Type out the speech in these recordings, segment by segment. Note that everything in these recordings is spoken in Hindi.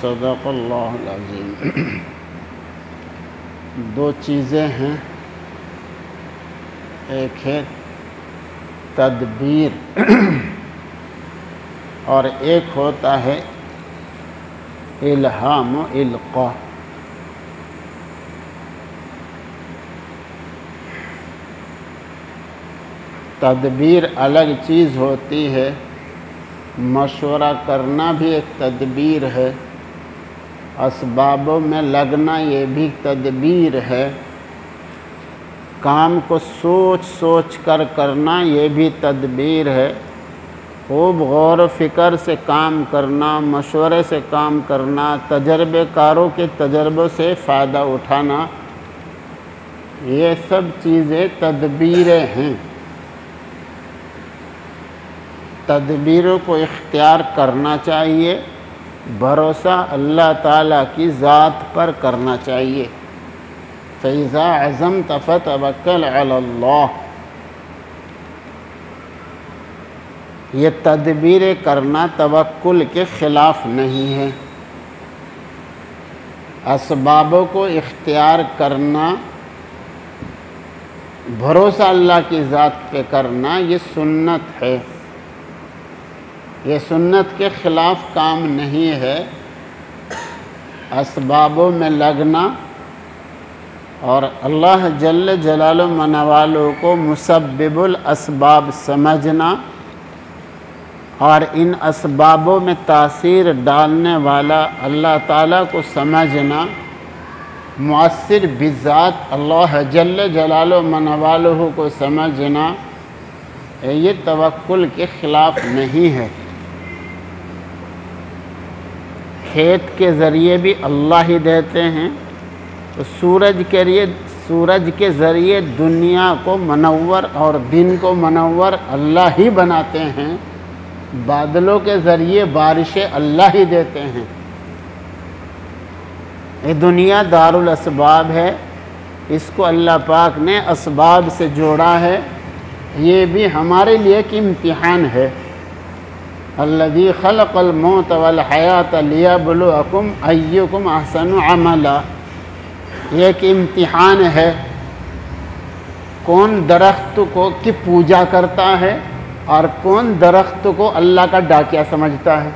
सदक़ अल्लाहुल अज़ीम। दो चीज़ें हैं, एक है तदबीर और एक होता है इल्हाम व इल्क़ा। तदबीर अलग चीज़ होती है, मशवरा करना भी एक तदबीर है, असबाबों में लगना ये भी तदबीर है, काम को सोच सोच कर करना ये भी तदबीर है, खूब गौर फ़िक्र से काम करना, मशवरे से काम करना, तजर्बेकारों के तजर्बों से फ़ायदा उठाना, ये सब चीज़ें तदबीरें हैं। तदबीरों को इख्तियार करना चाहिए, भरोसा अल्लाह ताला की ज़ात पर करना चाहिए। फ़इज़ा अज़म्त फ़तवक्कल अलल्लाह। ये तदबीरें करना तवक्कुल के ख़िलाफ़ नहीं है। असबाबों को इख्तियार करना, भरोसा अल्लाह की ज़ात पे करना, ये सुन्नत है। ये सुन्नत के ख़िलाफ़ काम नहीं है। असबाबों में लगना और अल्लाह जल्ल जलालुहु मनवालुहु को मुसब्बिबुल असबाब समझना और इन असबाबों में तासीर डालने वाला अल्लाह ताला को समझना, मुअस्सिर बिज़ात अल्लाह जल्ल जलालुहु मनवालुहु को समझना, ये तवक्कुल के ख़िलाफ़ नहीं है। खेत के ज़रिए भी अल्लाह ही देते हैं, तो सूरज के ज़रिए दुनिया को मनव्वर और दिन को मनव्वर अल्लाह ही बनाते हैं। बादलों के ज़रिए बारिशें अल्लाह ही देते हैं। ये दुनिया दारुल असबाब है, इसको अल्लाह पाक ने असबाब से जोड़ा है। ये भी हमारे लिए एक इम्तिहान है। अल्लज़ी खलक़ल मौत वल हयात लियब्लुवकुम अय्युकुम अहसनु अमला। ये एक इम्तिहान है। कौन दरख्त को की पूजा करता है और कौन दरख्त को अल्लाह का डाकिया समझता है।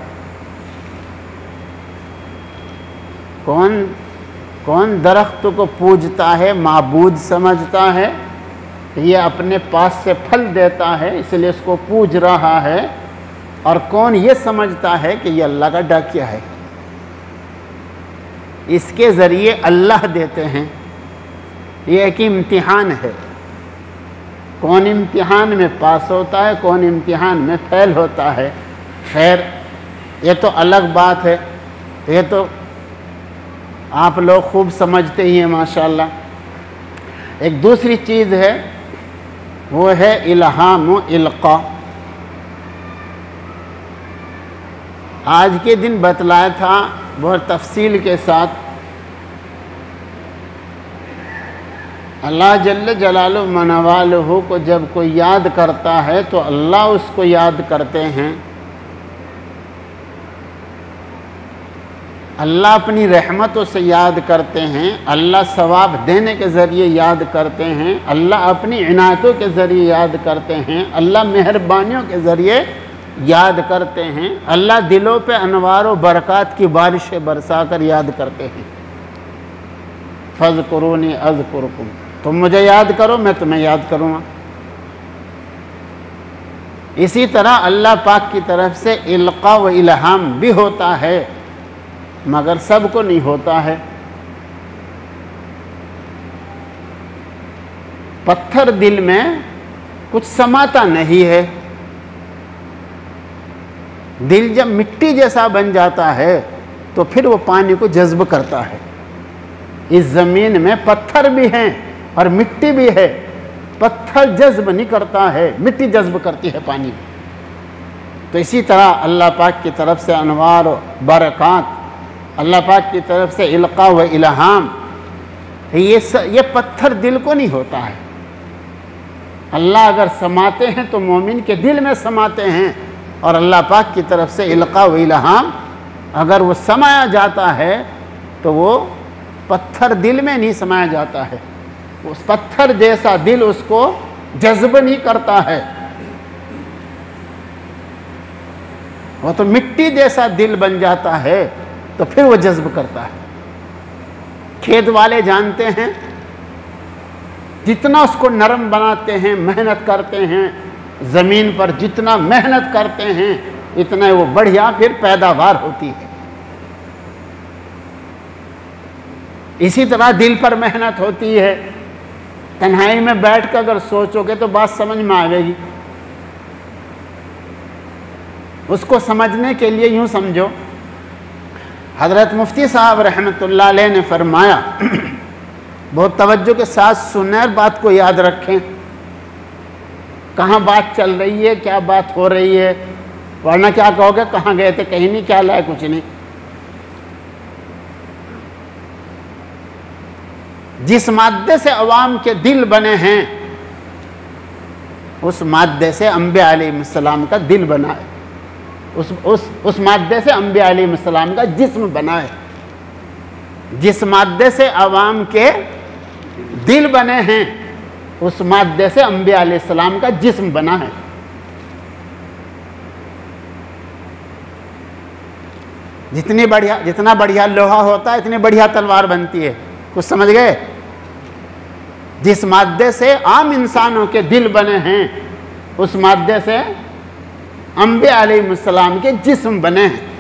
कौन दरख्त को पूजता है, माबूद समझता है, ये अपने पास से फल देता है इसलिए इसको पूज रहा है, और कौन ये समझता है कि ये अल्लाह का डाकिया है, इसके ज़रिए अल्लाह देते हैं। ये एक इम्तिहान है। कौन इम्तिहान में पास होता है, कौन इम्तिहान में फेल होता है। खैर, ये तो अलग बात है, ये तो आप लोग खूब समझते ही हैं माशाअल्लाह। एक दूसरी चीज़ है, वो है इल्हाम व इल्क़ा। आज के दिन बतलाया था बहुत तफसील के साथ। अल्लाह जल्ल जलालुहु मनवालुहु को जब कोई याद करता है तो अल्लाह उसको याद करते हैं। अल्लाह अपनी रहमतों से याद करते हैं, अल्लाह सवाब देने के ज़रिए याद करते हैं, अल्लाह अपनी इनायतों के ज़रिए याद करते हैं, अल्लाह मेहरबानियों के ज़रिए याद करते हैं, अल्लाह दिलों पे अनवार व बरक़ात की बारिशें बरसा कर याद करते हैं। फ़ज़्कुरूनी अज़्कुरुकुम। तुम मुझे याद करो, मैं तुम्हें याद करूँगा। इसी तरह अल्लाह पाक की तरफ से इल्क़ा व इल्हाम भी होता है, मगर सबको नहीं होता है। पत्थर दिल में कुछ समाता नहीं है, दिल जब मिट्टी जैसा बन जाता है तो फिर वो पानी को जज्ब करता है। इस ज़मीन में पत्थर भी हैं और मिट्टी भी है, पत्थर जज्ब नहीं करता है, मिट्टी जज्ब करती है पानी। तो इसी तरह अल्लाह पाक की तरफ से अनवार व बरक़ात, अल्लाह पाक की तरफ से इल्क़ा व इल्हाम, ये पत्थर दिल को नहीं होता है। अल्लाह अगर समाते हैं तो मोमिन के दिल में समाते हैं, और अल्लाह पाक की तरफ से इल्क़ा व इल्हाम अगर वो समाया जाता है तो वो पत्थर दिल में नहीं समाया जाता है, उस पत्थर जैसा दिल उसको जज्ब नहीं करता है। वो तो मिट्टी जैसा दिल बन जाता है तो फिर वो जज्ब करता है। खेत वाले जानते हैं जितना उसको नरम बनाते हैं, मेहनत करते हैं, ज़मीन पर जितना मेहनत करते हैं इतना वो बढ़िया फिर पैदावार होती है। इसी तरह दिल पर मेहनत होती है। तन्हाई में बैठ कर अगर सोचोगे तो बात समझ में आएगी। उसको समझने के लिए यूँ समझो, हज़रत मुफ्ती साहब रहमतुल्लाह अलैह ने फरमाया, बहुत तवज्जो के साथ सुने और बात को याद रखें, कहाँ बात चल रही है, क्या बात हो रही है, वरना क्या कहोगे कहाँ गए थे, कहीं नहीं, क्या लाए, कुछ नहीं। जिस माद्दे से अवाम के दिल बने हैं उस माद्दे से अंबिया अलैहिस्सलाम का दिल बना है, उस माद्दे से अंबिया अलैहिस्सलाम का जिस्म बना है। जिस माद्दे से अवाम के दिल बने हैं उस माद्दे से अंबिया अलैहिस्सलाम का जिस्म बना है। जितना बढ़िया लोहा होता है इतनी बढ़िया तलवार बनती है। कुछ समझ गए? जिस माद्दे से आम इंसानों के दिल बने हैं उस माद्दे से अंबिया अलैहिस्सलाम के जिस्म बने हैं।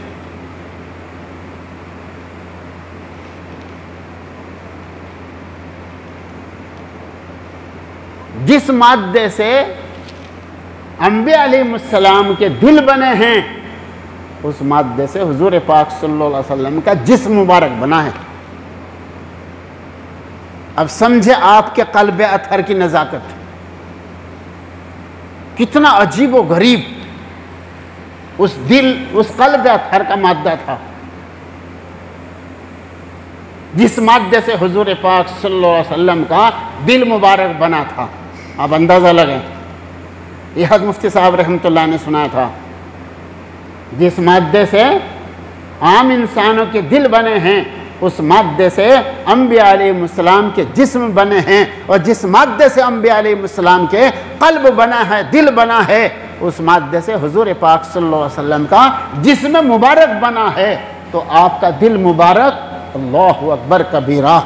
जिस माद्दे से अंबिया अलैहिस्सलाम के दिल बने हैं उस माद्दे से हुजूर पाक सल्लल्लाहु अलैहि वसल्लम का जिस्म मुबारक बना है। अब समझे आपके क़ल्ब अतहर की नज़ाकत, कितना अजीब व गरीब उस क़ल्ब अतहर का माद्दा था, जिस माद्दे से हुजूर पाक सल्लल्लाहु अलैहि वसल्लम का दिल मुबारक बना था। आप अंदाज़ा लगाएं, यह हज़रत मुफ्ती साहब रहमतुल्लाह ने सुनाया था, जिस माद्दे से आम इंसानों के दिल बने हैं उस माद्दे से अंबिया अलैहिस्सलाम के जिस्म बने हैं, और जिस माद्दे से अंबिया अलैहिस्सलाम के क़ल्ब बना है, दिल बना है, उस माद्दे से हुजूर पाक सल्लल्लाहु अलैहि वसल्लम का जिस्म मुबारक बना है। तो आपका दिल मुबारक, अल्लाहु अकबर कबीरा,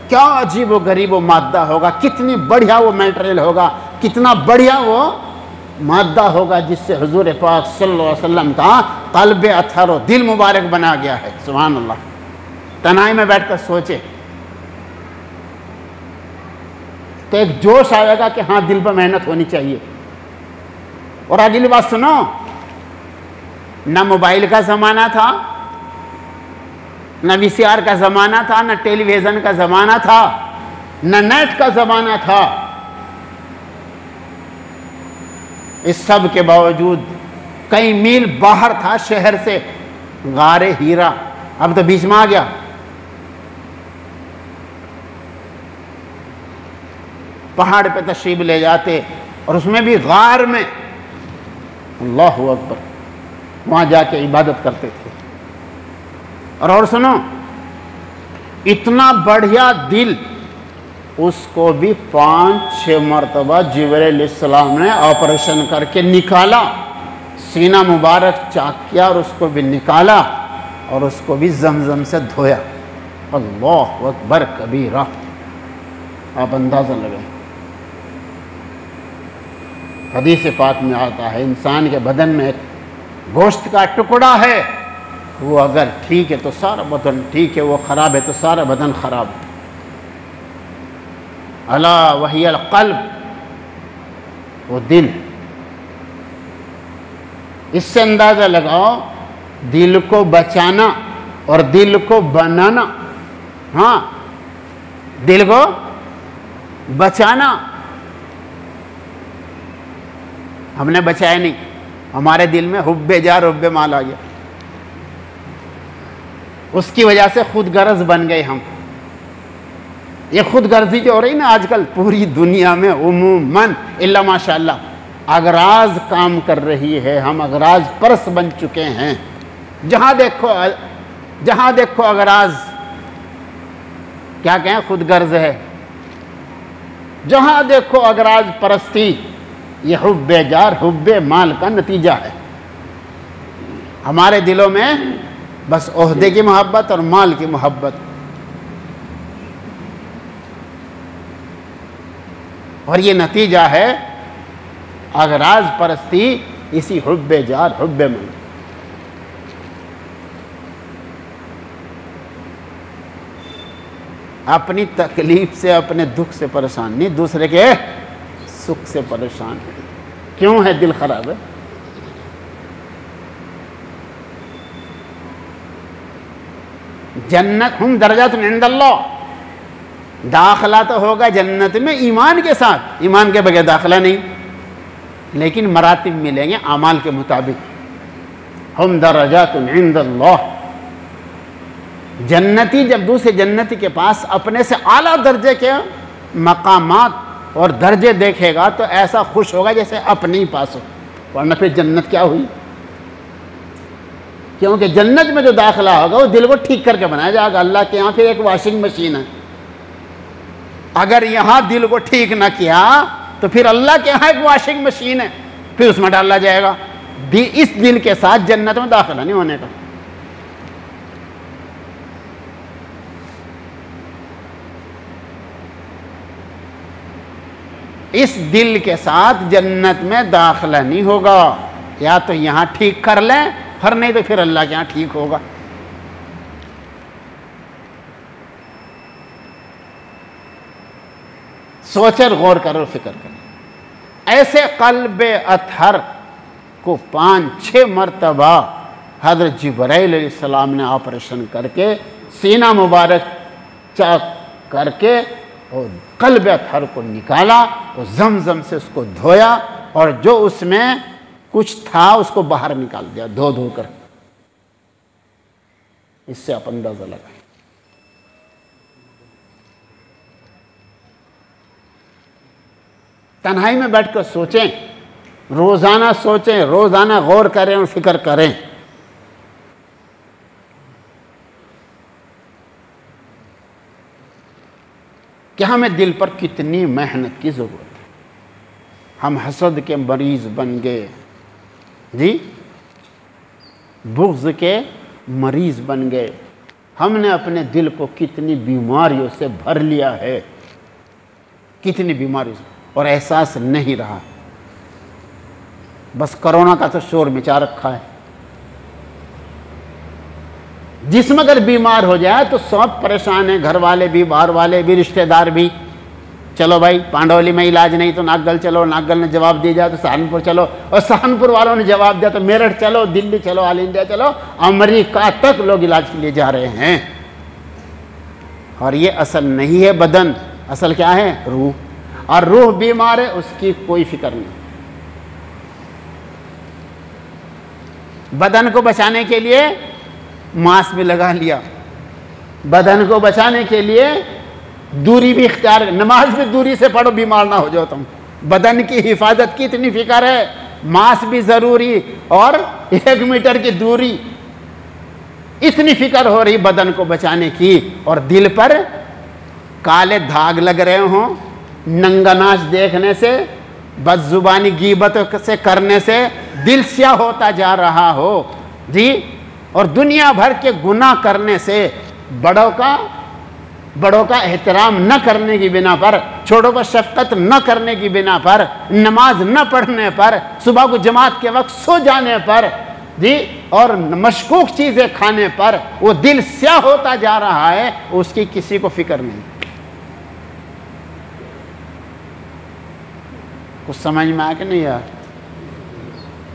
क्या अजीब व गरीब वो माद्दा होगा, कितनी बढ़िया वो मटेरियल होगा, कितना बढ़िया वो माद्दा होगा जिससे हुजूर पाक सल्लल्लाहु अलैहि वसल्लम का क़ल्ब अतहर और दिल मुबारक बना गया है। सुभान अल्लाह। तनाई में बैठकर सोचे तो एक जोश आएगा कि हाँ दिल पर मेहनत होनी चाहिए। और अगली बात सुनो, ना मोबाइल का ज़माना था, न वीसीआर का ज़माना था, न टेलीविज़न का ज़माना था, न नेट का ज़माना था। इस सब के बावजूद कई मील बाहर था शहर से गारे हीरा, अब तो बीच में आ गया। पहाड़ पे तशरीफ ले जाते और उसमें भी गार में, अल्लाहु अकबर, वहाँ जाके इबादत करते थे। और सुनो, इतना बढ़िया दिल, उसको भी 5-6 मरतबा जिब्रील अलैहिस्सलाम ने ऑपरेशन करके निकाला, सीना मुबारक चाक किया और उसको भी निकाला और उसको भी जमजम से धोया। अल्लाहु अकबर कबीरा। आप अंदाज़ा लगाएं, हदीस पाक में आता है इंसान के बदन में एक गोश्त का टुकड़ा है, वो अगर ठीक है तो सारा बदन ठीक है, वो ख़राब है तो सारा बदन ख़राब है। अला वहियल क़ल्ब, वो दिल। इससे अंदाजा लगाओ दिल को बचाना और दिल को बनाना। हाँ, दिल को बचाना हमने बचाया नहीं, हमारे दिल में हुब्बे जार हुब्बे माल आ गया, उसकी वजह से खुद गर्ज बन गए हम। ये खुद गर्जी जो हो रही ना आजकल पूरी दुनिया में उमूमन इल्ला माशाअल्लाह अगराज काम कर रही है, हम अगराज परस बन चुके हैं। जहां देखो अगराज, क्या कहें, खुद गर्ज है। जहां देखो अगराज परस्ती, ये हुब्बे जार हुब्बे माल का नतीजा है। हमारे दिलों में बस ओहदे की मोहब्बत और माल की मोहब्बत, और ये नतीजा है अगराज परस्ती, इसी हुब्बे जार हुब्बे माल। अपनी तकलीफ से अपने दुख से परेशान नहीं, दूसरे के सुख से परेशान है। क्यों है? दिल खराब है। जन्नत हम दर्जातुन इंदल्लाह, दाखिला तो होगा जन्नत में ईमान के साथ, ईमान के बगैर दाखिला नहीं, लेकिन मरातिब मिलेंगे अमाल के मुताबिक। हम दर्जातुन इंदल्लाह, जन्नती जब दूसरे जन्नती के पास अपने से आला दर्जे के मकामात और दर्जे देखेगा तो ऐसा खुश होगा जैसे अपने ही पास हो, वरना फिर जन्नत क्या हुई? क्योंकि जन्नत में जो दाखिला होगा वो दिल को ठीक करके बनाया जाएगा। अल्लाह के यहाँ फिर एक वॉशिंग मशीन है, अगर यहाँ दिल को ठीक ना किया तो फिर अल्लाह के यहाँ एक वॉशिंग मशीन है, फिर उसमें डाला जाएगा। इस दिल के साथ जन्नत में दाखिला नहीं होने का। इस दिल के साथ जन्नत में दाखिला नहीं होगा, या तो यहाँ ठीक कर लें, हर नहीं तो फिर अल्लाह के यहाँ ठीक होगा। सोचर गौर करो, फिक्र करो। ऐसे कल्बे अतहर को 5-6 मरतबा हज़रत जिब्राइल अलैहिस्सलाम ने ऑपरेशन करके सीना मुबारक चाक करके और कल्ब अतहर को निकाला और जमजम से उसको धोया, और जो उसमें कुछ था उसको बाहर निकाल दिया धो कर। इससे आप अंदाजा लगाएं। तन्हाई में बैठकर सोचें, रोजाना सोचें, रोजाना गौर करें और फिक्र करें। कि हमें दिल पर कितनी मेहनत की ज़रूरत है। हम हसद के मरीज़ बन गए जी, बुग़्ज़ के मरीज़ बन गए। हमने अपने दिल को कितनी बीमारियों से भर लिया है, कितनी बीमारियों से, और एहसास नहीं रहा। बस कोरोना का तो शोर मचा रखा है। जिस्म अगर बीमार हो जाए तो सब परेशान हैं, घर वाले भी, बाहर वाले भी, रिश्तेदार भी। चलो भाई पांडवली में इलाज नहीं तो नागल चलो, नागल ने जवाब दिया जाए तो सहारनपुर चलो, और सहारनपुर वालों ने जवाब दिया तो मेरठ चलो, दिल्ली चलो, ऑल इंडिया चलो, अमेरिका तक लोग इलाज के लिए जा रहे हैं। और ये असल नहीं है बदन, असल क्या है? रूह। और रूह बीमार है, उसकी कोई फिक्र नहीं। बदन को बचाने के लिए मास्क भी लगा लिया, बदन को बचाने के लिए दूरी भी इख्तियार, नमाज भी दूरी से पढ़ो, बीमार ना हो जाओ तुम। बदन की हिफाजत की इतनी फिक्र है, मास्क भी ज़रूरी और 1 मीटर की दूरी, इतनी फिक्र हो रही बदन को बचाने की। और दिल पर काले दाग लग रहे हों नंगा नाच देखने से, बदजुबानी गीबत से करने से दिल स्याह होता जा रहा हो जी, और दुनिया भर के गुनाह करने से, बड़ों का एहतराम न करने की बिना पर, छोटों पर शफकत न करने की बिना पर, नमाज न पढ़ने पर, सुबह को जमात के वक्त सो जाने पर जी, और मशकूक चीज़ें खाने पर वो दिल स्याह होता जा रहा है, उसकी किसी को फिक्र नहीं। कुछ समझ में आया कि नहीं यार?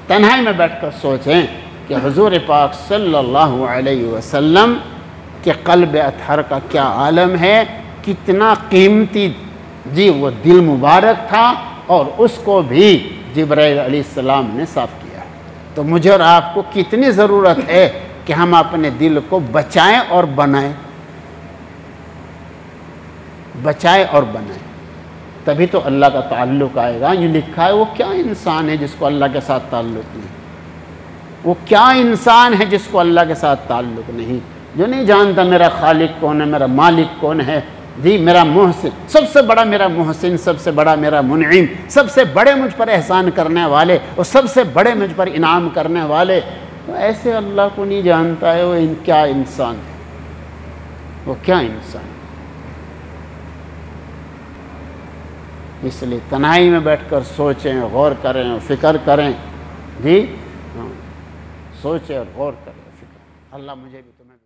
तन्हाई में बैठकर सोचें कि हुजूर पाक सल्लल्लाहु अलैहि वसल्लम के क़ल्ब अतहर का क्या आलम है, कितना कीमती जी वो दिल मुबारक था, और उसको भी जिब्राइल अलैहिस्सलाम ने साफ़ किया। तो मुझे और आपको कितनी ज़रूरत है कि हम अपने दिल को बचाएं और बनाएं, बचाएं और बनाएं, तभी तो अल्लाह का ताल्लुक़ आएगा। ये लिखा है, वो क्या इंसान है जिसको अल्लाह के साथ ताल्लुक़ नहीं, वो क्या इंसान है जिसको अल्लाह के साथ ताल्लुक़ नहीं, जो नहीं जानता मेरा खालिक कौन है, मेरा मालिक कौन है जी, मेरा मुहसिन, सबसे बड़ा मेरा मुहसिन, सबसे बड़ा मेरा मुनईम, सबसे बड़े मुझ पर एहसान करने वाले और सबसे बड़े मुझ पर इनाम करने वाले, तो ऐसे अल्लाह को नहीं जानता है, वो क्या इंसान है, वो क्या इंसान है। इसलिए तन्हाई में बैठकर सोचें, गौर करें और फ़िक्र करें जी, हाँ, सोचें और गौर करें, फ़िक्र। अल्लाह मुझे भी तुम्हें